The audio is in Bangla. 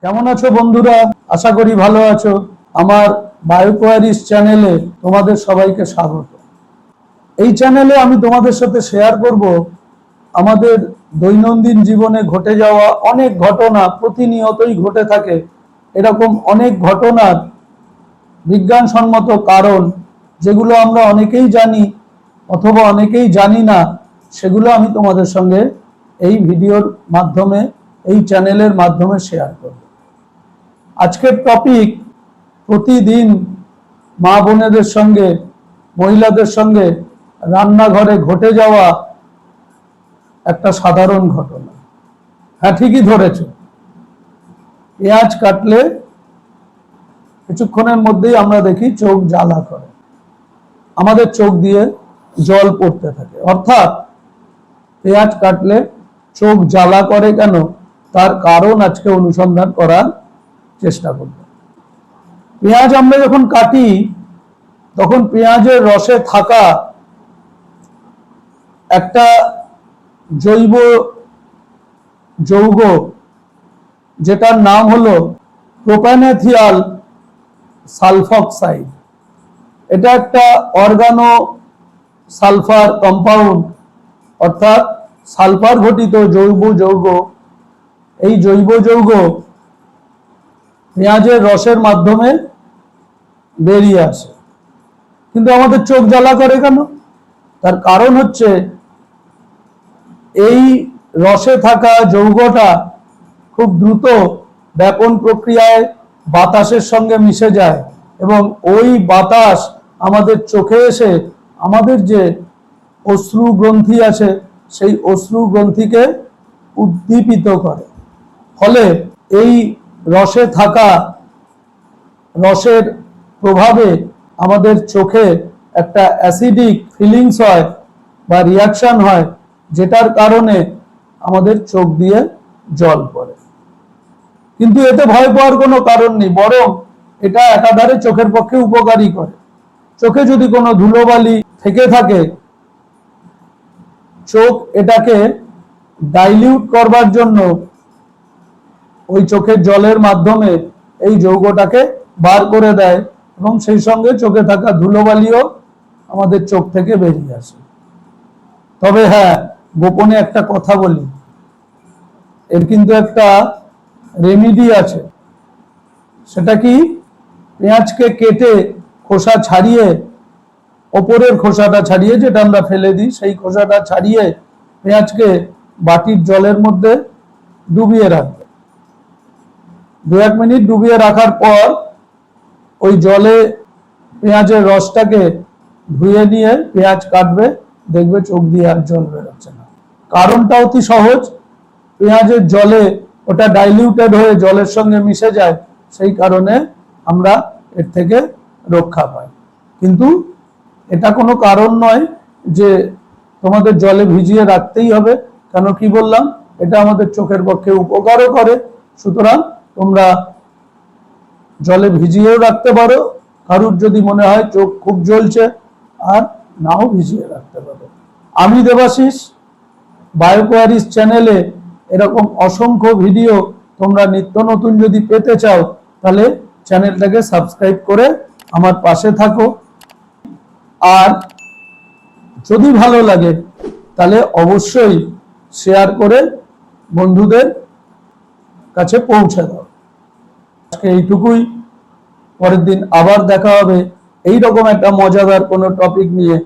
কেমন আছো বন্ধুরা? আশা করি ভালো আছো। আমার বায়োকোয়ারিস চ্যানেলে তোমাদের সবাইকে স্বাগত। এই চ্যানেলে আমি তোমাদের সাথে শেয়ার করব আমাদের দৈনন্দিন জীবনে ঘটে যাওয়া অনেক ঘটনা, প্রতিনিয়তই ঘটে থাকে এরকম অনেক ঘটনার বিজ্ঞানসম্মত কারণ, যেগুলো আমরা অনেকেই জানি অথবা অনেকেই জানি না, সেগুলো আমি তোমাদের সঙ্গে এই ভিডিওর মাধ্যমে, এই চ্যানেলের মাধ্যমে শেয়ার করব। আজকের টপিক, প্রতিদিন মা বোনেদের সঙ্গে, মহিলাদের সঙ্গে রান্নাঘরে ঘটে যাওয়া একটা সাধারণ ঘটনা। হ্যাঁ, ঠিকই ধরেছ। পেঁয়াজ কাটলে কিছুক্ষণের মধ্যেই আমরা দেখি চোখ জ্বালা করে, আমাদের চোখ দিয়ে জল পড়তে থাকে। অর্থাৎ পেঁয়াজ কাটলে চোখ জ্বালা করে কেন, তার কারণ আজকে অনুসন্ধান করার চেষ্টা করব। পেঁয়াজ আমরা যখন কাটি তখন পেঁয়াজের রসে থাকা একটা জৈব যৌগ, যেটার নাম হলো প্রোপ্যানেথিয়াল সালফক্সাইড। এটা একটা অর্গানো সালফার কম্পাউন্ড, অর্থাৎ সালফার ঘটিত জৈব যৌগ। এই জৈব যৌগ পেঁয়াজের রসের মাধ্যমে বেরিয়ে আসে। কিন্তু আমাদের চোখ জ্বালা করে কেন? তার কারণ হচ্ছে এই রসে থাকা যৌগটা খুব দ্রুত ব্যাপন প্রক্রিয়ায় বাতাসের সঙ্গে মিশে যায় এবং ওই বাতাস আমাদের চোখে এসে আমাদের যে অশ্রু গ্রন্থি আছে সেই অশ্রু গ্রন্থিকে উদ্দীপিত করে। ফলে এই রসে থাকা রসের প্রভাবে আমাদের চোখে একটা অ্যাসিডিক ফিলিংস হয় বা রিয়াকশন হয়, যেটার কারণে আমাদের চোখ দিয়ে জল পড়ে। কিন্তু এতে ভয় পাওয়ার কোনো কারণ নেই, বরং এটা একাধারে চোখের পক্ষে উপকারী করে। চোখে যদি কোনো ধুলোবালি থেকে থাকে, চোখ এটাকে ডাইলিউট করবার জন্য ওই চোখের জলের মাধ্যমে এই যৌগটাকে বার করে দেয় এবং সেই সঙ্গে চোখে থাকা ধুলোবালিও আমাদের চোখ থেকে বেরিয়ে আসে। তবে হ্যাঁ, গোপনে একটা কথা বলি, এর কিন্তু একটা রেমিডি আছে। সেটা কি? পেঁয়াজকে কেটে খোসা ছাড়িয়ে, ওপরের খোসাটা ছাড়িয়ে, যেটা আমরা ফেলে দিই, সেই খোসাটা ছাড়িয়ে পেঁয়াজকে বাটির জলের মধ্যে ডুবিয়ে রাখবে। 2-1 মিনিট ডুবিয়ে রাখার পর ওই জলে পেঁয়াজের রসটাকে ধুয়ে নিয়ে পেঁয়াজ কাটবে, দেখবে চোখ দিয়ে আর জল বেরোচ্ছে না। কারণটা অতি সহজ, পেঁয়াজের জলে ওটা ডাইলিউটেড হয়ে জলের সঙ্গে মিশে যায়, সেই কারণে আমরা এর থেকে রক্ষা পাই। কিন্তু এটা কোনো কারণ নয় যে তোমাদের জলে ভিজিয়ে রাখতেই হবে। কেন, কি বললাম, এটা আমাদের চোখের পক্ষে উপকারও করে। সুতরাং তোমরা জলে ভিজিয়েও রাখতে পারো, কারুর যদি মনে হয় চোখ খুব জ্বলছে, আর নাও ভিজিয়ে রাখতে পারো। আমি দেবাশিস, বায়োকোয়ারিস চ্যানেলে এরকম অসংখ্য ভিডিও তোমরা নিত্য নতুন যদি পেতে চাও, তাহলে চ্যানেলটাকে সাবস্ক্রাইব করে আমার পাশে থাকো। আর যদি ভালো লাগে তাহলে অবশ্যই শেয়ার করে বন্ধুদের কাছে পৌঁছে দাও। আজকে এইটুকুই, পরের দিন আবার দেখা হবে এইরকম একটা মজাদার কোনো টপিক নিয়ে।